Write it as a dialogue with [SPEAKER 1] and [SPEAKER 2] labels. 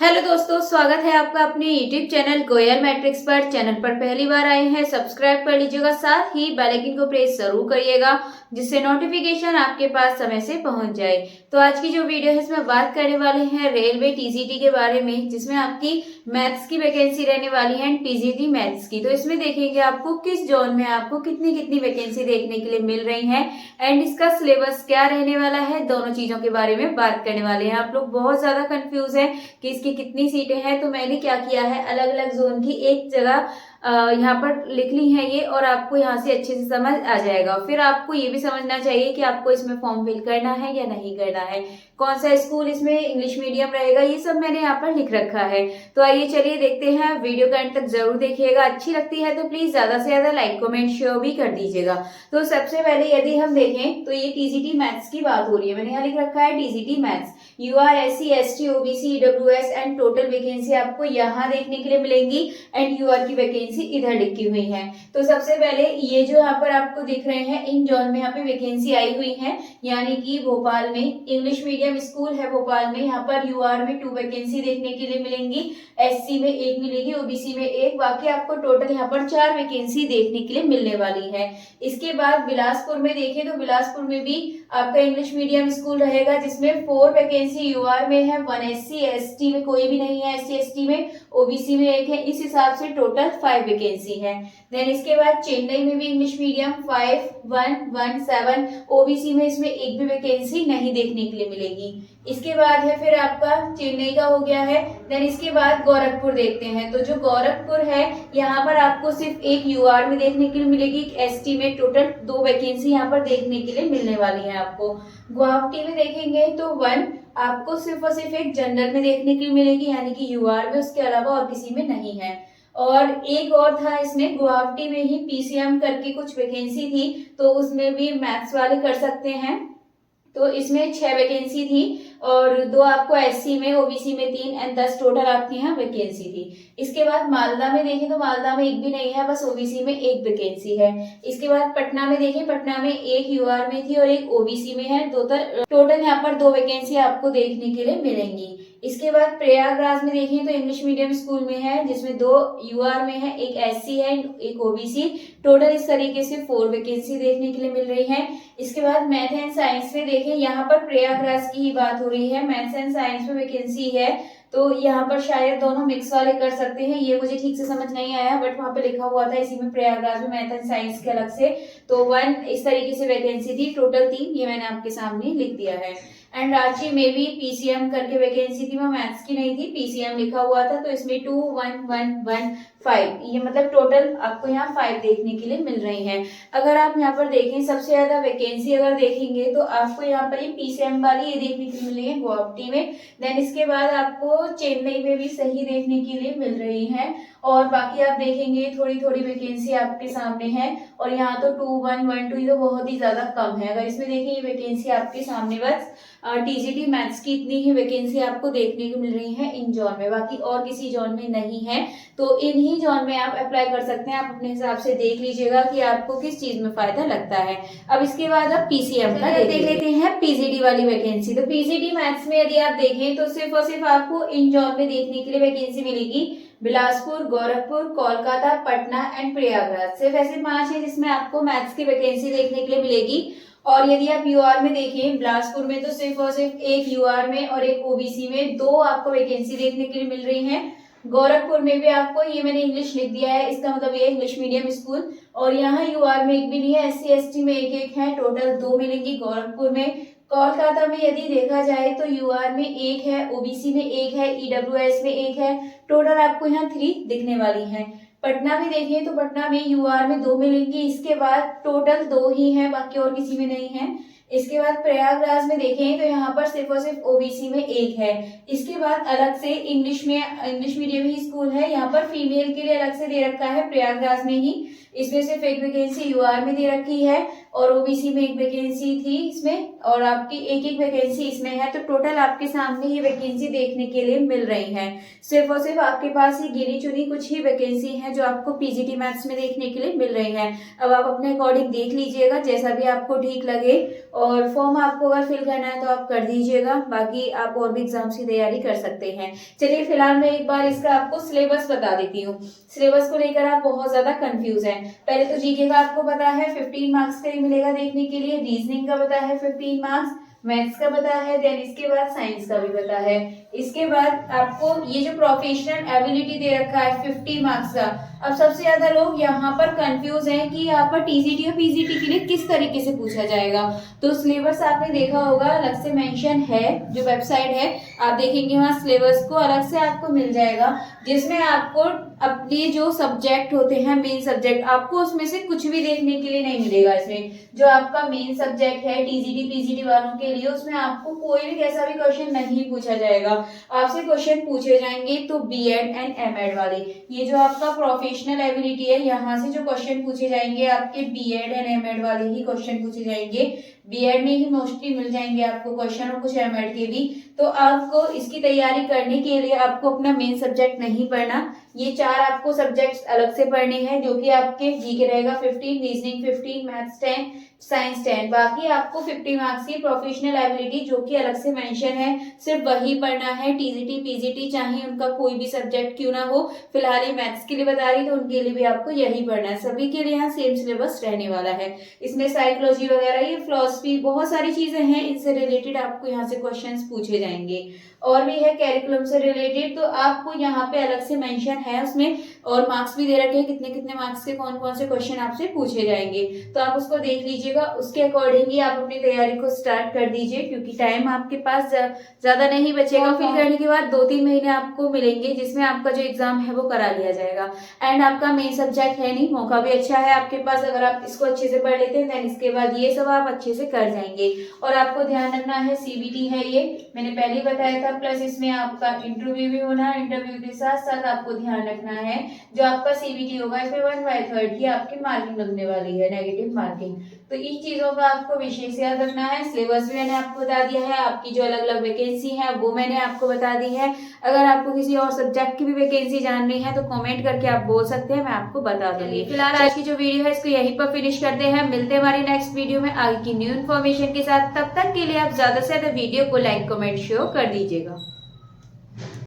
[SPEAKER 1] Hello दोस्तों, स्वागत है आपका अपने यूट्यूब चैनल गोयल मैट्रिक्स पर। चैनल पर पहली बार आए हैं, सब्सक्राइब कर लीजिएगा, साथ ही बेल आइकन को प्रेस जरूर करिएगा जिससे नोटिफिकेशन आपके पास समय से पहुंच जाए। तो आज की जो वीडियो है इसमें बात करने वाले हैं रेलवे टीजीटी के बारे में, जिसमें आपकी मैथ्स की वैकेंसी रहने वाली है एंड पीजीटी मैथ्स की। तो इसमें देखेंगे आपको किस जोन में आपको कितनी कितनी वैकेंसी देखने के लिए मिल रही है एंड इसका सिलेबस क्या रहने वाला है, दोनों चीजों के बारे में बात करने वाले हैं। आप लोग बहुत ज्यादा कंफ्यूज है कि इसकी कितनी सीटें हैं, तो मैंने क्या किया है, अलग अलग जोन की एक जगह यहाँ पर लिख ली है ये, और आपको यहाँ से अच्छे से समझ आ जाएगा। फिर आपको ये भी समझना चाहिए कि आपको इसमें फॉर्म फिल करना है या नहीं करना है, कौन सा स्कूल इसमें इंग्लिश मीडियम रहेगा, ये सब मैंने यहाँ पर लिख रखा है। तो आइए चलिए देखते हैं, वीडियो का एंड तक जरूर देखिएगा। अच्छी लगती है तो प्लीज ज्यादा से ज्यादा लाइक कमेंट शेयर भी कर दीजिएगा। तो सबसे पहले यदि हम देखें तो ये टीजीटी मैथ्स की बात हो रही है, मैंने यहाँ लिख रखा है TGT maths. UR, SC, ST, OBC, EWS and total vacancy आपको यहाँ देखने के लिए मिलेंगी एंड यूआर की वैकेंसी इधर लिखी हुई है। तो सबसे पहले ये जो यहाँ पर आपको दिख रहे हैं, इन जोन में यहाँ पे वैकेंसी आई हुई है, यानी कि भोपाल में इंग्लिश मीडियम स्कूल है भोपाल में, यहाँ पर यूआर में 2 वैकेंसी देखने के लिए मिलेंगी, एससी में 1 मिलेगी, ओबीसी में 1, बाकी आपको टोटल यहाँ पर 4 वैकेंसी देखने के लिए मिलने वाली है। इसके बाद बिलासपुर में देखें तो बिलासपुर में भी आपका इंग्लिश मीडियम स्कूल रहेगा, जिसमें 4 वैकेंसी यूआर में है, 1 एससी, एसटी में कोई भी नहीं है, एससी एसटी में, ओबीसी में 1 है, इस हिसाब से टोटल 5 वैकेंसी है। देन इसके बाद चेन्नई में भी इंग्लिश मीडियम 5, 1, 1, 7, ओबीसी में इसमें एक भी वैकेंसी नहीं देखने के लिए मिलेगी। इसके बाद है फिर आपका चेन्नई का हो गया है। देन इसके बाद गोरखपुर देखते हैं, तो जो गोरखपुर है यहाँ पर आपको सिर्फ एक यूआर में देखने के लिए मिलेगी, एसटी में टोटल 2 वैकेंसी यहाँ पर देखने के लिए मिलने वाली है आपको। गुवाहाटी में देखेंगे तो 1 आपको सिर्फ और सिर्फ एक जनरल में देखने के लिए मिलेगी, यानी कि यूआर में, उसके अलावा और किसी में नहीं है। और एक और था इसमें गुवाहाटी में ही पीसीएम करके कुछ वैकेंसी थी, तो उसमें भी मैथ्स वाले कर सकते हैं, तो इसमें 6 वैकेंसी थी और 2 आपको एससी में, ओबीसी में 3 एंड 10 टोटल आपकी यहाँ वैकेंसी थी। इसके बाद मालदा में देखें तो मालदा में एक भी नहीं है, बस ओबीसी में 1 वैकेंसी है। इसके बाद पटना में देखें, पटना में 1 यूआर में थी और 1 ओबीसी में है, टोटल यहाँ पर 2 वैकेंसी आपको देखने के लिए मिलेंगी। इसके बाद प्रयागराज में देखें तो इंग्लिश मीडियम स्कूल में है, जिसमें 2 यूआर में है, 1 एससी है, 1 ओबीसी, टोटल इस तरीके से 4 वैकेंसी देखने के लिए मिल रही है। इसके बाद मैथ एंड साइंस में देखें, यहाँ पर प्रयागराज की ही बात हो रही है, मैथ्स एंड साइंस में वैकेंसी है, तो यहाँ पर शायद दोनों मिक्स वाले कर सकते हैं, ये मुझे ठीक से समझ नहीं आया, बट वहां पे लिखा हुआ था इसी में प्रयागराज में मैथ एंड साइंस के अलग से, तो 1 इस तरीके से वैकेंसी थी, टोटल 3 ये मैंने आपके सामने लिख दिया है। एंड रांची में भी पीसीएम करके वैकेंसी थी, वो मैथ्स की नहीं थी, पीसीएम लिखा हुआ था, तो इसमें 2, 1, 1, 1, 5, ये मतलब टोटल आपको यहाँ 5 देखने के लिए मिल रही हैं। अगर आप यहाँ पर देखें सबसे ज्यादा वैकेंसी अगर देखेंगे तो आपको यहाँ पर ये पीसीएम वाली ये देखने के लिए मिल रही है गुवाहाटी में। देन इसके बाद आपको चेन्नई में भी सही देखने के लिए मिल रही है, और बाकी आप देखेंगे थोड़ी थोड़ी वैकेंसी आपके सामने है, और यहाँ तो 2, 1, 1, 2 ये तो बहुत ही ज्यादा कम है। अगर इसमें देखें ये वैकेंसी आपके सामने बस टीजीटी मैथ्स की इतनी ही वैकेंसी आपको देखने को मिल रही है इन जोन में, बाकी और किसी जोन में नहीं है। तो इन्हीं जोन में आप अप्लाई कर सकते हैं, आप अपने हिसाब से देख लीजिएगा कि आपको किस चीज में फायदा लगता है। अब इसके बाद आप पीसीएम का देख लेते हैं, पीजीटी वाली वैकेंसी। तो पीजीटी मैथ्स में यदि आप देखें तो सिर्फ और सिर्फ आपको इन जोन में देखने के लिए वैकेंसी मिलेगी, बिलासपुर, गोरखपुर, कोलकाता, पटना एंड प्रयागराज, सिर्फ ऐसे 5 है जिसमें आपको मैथ्स की वैकेंसी देखने के लिए मिलेगी। और यदि आप यूआर में देखें, बिलासपुर में तो सिर्फ और सिर्फ 1 यूआर में और 1 ओबीसी में 2 आपको वैकेंसी देखने के लिए मिल रही है। गोरखपुर में भी आपको, ये मैंने इंग्लिश लिख दिया है, इसका मतलब ये इंग्लिश मीडियम स्कूल, और यहाँ यूआर में 1 भी नहीं है, एससी एसटी में 1 है, टोटल 2 मिलेंगी गोरखपुर में। कोलकाता में यदि देखा जाए तो यूआर में 1 है, ओबीसी में 1 है, ईडब्ल्यूएस में 1 है, टोटल आपको यहाँ 3 दिखने वाली है। पटना में देखें तो पटना में यूआर में 2 मिलेंगी, इसके बाद टोटल 2 ही है, बाकी और किसी में नहीं है। इसके बाद प्रयागराज में देखें तो यहाँ पर सिर्फ और सिर्फ ओबीसी में 1 है। इसके बाद अलग से इंग्लिश मीडियम ही स्कूल है, यहाँ पर फीमेल के लिए अलग से दे रखा है प्रयागराज में ही, इसमें सिर्फ एक वैकेंसी यूआर में दे रखी है और ओबीसी में एक वैकेंसी थी इसमें, और आपकी एक एक वैकेंसी इसमें है। तो टोटल आपके सामने ये वैकेंसी देखने के लिए मिल रही है। सिर्फ और सिर्फ आपके पास ये गिनी चुनी कुछ ही वैकेंसी हैं जो आपको पीजीटी मैथ्स में देखने के लिए मिल रही है। अब आप अपने अकॉर्डिंग देख लीजिएगा, जैसा भी आपको ठीक लगे, और फॉर्म आपको अगर फिल करना है तो आप कर दीजिएगा। बाकी आप और भी एग्जाम्स की तैयारी कर सकते हैं। चलिए फिलहाल मैं एक बार इसका आपको सिलेबस बता देती हूँ। सिलेबस को लेकर आप बहुत ज्यादा कंफ्यूज हैं। पहले तो जीके का आपको पता है 15 मार्क्स का ही मिलेगा देखने के लिए, रीजनिंग का पता है 15 मार्क्स, मैथ्स का पता है, देन इसके बाद साइंस का भी पता है। इसके बाद आपको ये जो प्रोफेशनल एबिलिटी दे रखा है 50 मार्क्स का। अब सबसे ज्यादा लोग यहाँ पर कंफ्यूज हैं कि यहाँ पर टीजीटी और पीजीटी के लिए किस तरीके से पूछा जाएगा। तो सिलेबस आपने देखा होगा, अलग से मेंशन है, जो वेबसाइट है आप देखेंगे वहाँ सिलेबस को अलग से आपको मिल जाएगा, जिसमें आपको अपने जो सब्जेक्ट होते हैं मेन सब्जेक्ट, आपको उसमें से कुछ भी देखने के लिए नहीं मिलेगा। इसमें जो आपका मेन सब्जेक्ट है टीजीटी पीजीटी वालों के लिए, उसमें आपको कोई भी कैसा भी क्वेश्चन नहीं पूछा जाएगा। आपसे क्वेश्चन पूछे जाएंगे तो बीएड एंड एमएड वाले, ये जो आपका प्रोफेशनल एबिलिटी है, यहाँ से जो क्वेश्चन पूछे जाएंगे आपके बीएड एंड एमएड वाले ही क्वेश्चन पूछे जाएंगे। बीएड में ही मोस्टली मिल जाएंगे आपको क्वेश्चन और कुछ एमएड के भी। तो आपको इसकी तैयारी करने के लिए आपको अपना मेन सब्जेक्ट नहीं पढ़ना, ये 4 आपको सब्जेक्ट्स अलग से पढ़ने हैं, जो कि आपके जीके रहेगा 15, रीजनिंग 15, मैथ्स 10, साइंस 10। बाकी आपको 50 मार्क्स की प्रोफेशनल एबिलिटी जो कि अलग से मेंशन है, सिर्फ वही पढ़ना है। टीजीटी पीजीटी चाहे उनका कोई भी सब्जेक्ट क्यों ना हो, फिलहाल ये मैथ्स के लिए बता रही तो उनके लिए भी आपको यही पढ़ना है। सभी के लिए यहाँ सेम सिलेबस रहने वाला है। इसमें साइकोलॉजी वगैरह, ये फिलॉसफी, बहुत सारी चीजें हैं, इनसे रिलेटेड आपको यहाँ से क्वेश्चंस पूछे जाएंगे। और भी है कैरिकुलम से रिलेटेड, तो आपको यहाँ पे अलग से मेंशन है उसमें, और मार्क्स भी दे रखे हैं कितने कितने मार्क्स के कौन कौन से क्वेश्चन आपसे पूछे जाएंगे। तो आप उसको देख लीजिएगा, उसके अकॉर्डिंग ही आप अपनी तैयारी को स्टार्ट कर दीजिए, क्योंकि टाइम आपके पास ज्यादा नहीं बचेगा। फिल करने के बाद 2-3 महीने आपको मिलेंगे, जिसमें आपका जो एग्जाम है वो करा लिया जाएगा। एंड आपका मेन सब्जेक्ट है नहीं, मौका भी अच्छा है आपके पास, अगर आप इसको अच्छे से पढ़ लेते हैं देन इसके बाद ये सब आप अच्छे से कर जाएंगे। और आपको ध्यान रखना है सीबीटी है ये, मैंने पहले बताया था, प्लस इसमें आपका इंटरव्यू भी होना है। इंटरव्यू के साथ साथ आपको ध्यान रखना है जो आपका सीबीटी होगा, इसमें 1/3 की आपकी मार्किंग लगने वाली है, नेगेटिव मार्किंग। तो इन चीजों का आपको विशेष याद रखना है। सिलेबस भी मैंने आपको बता दिया है, आपकी जो अलग अलग वैकेंसी है वो मैंने आपको बता दी है। अगर आपको किसी और सब्जेक्ट की भी वैकेंसी जाननी है तो कमेंट करके आप बोल सकते हैं, मैं आपको बता दूंगी। फिलहाल आज की जो वीडियो है इसको यहीं पर फिनिश करते हैं, मिलते हैं हमारी नेक्स्ट वीडियो में आगे की न्यू इन्फॉर्मेशन के साथ। तब तक के लिए आप ज्यादा से ज्यादा वीडियो को लाइक कमेंट शेयर कर दीजिएगा।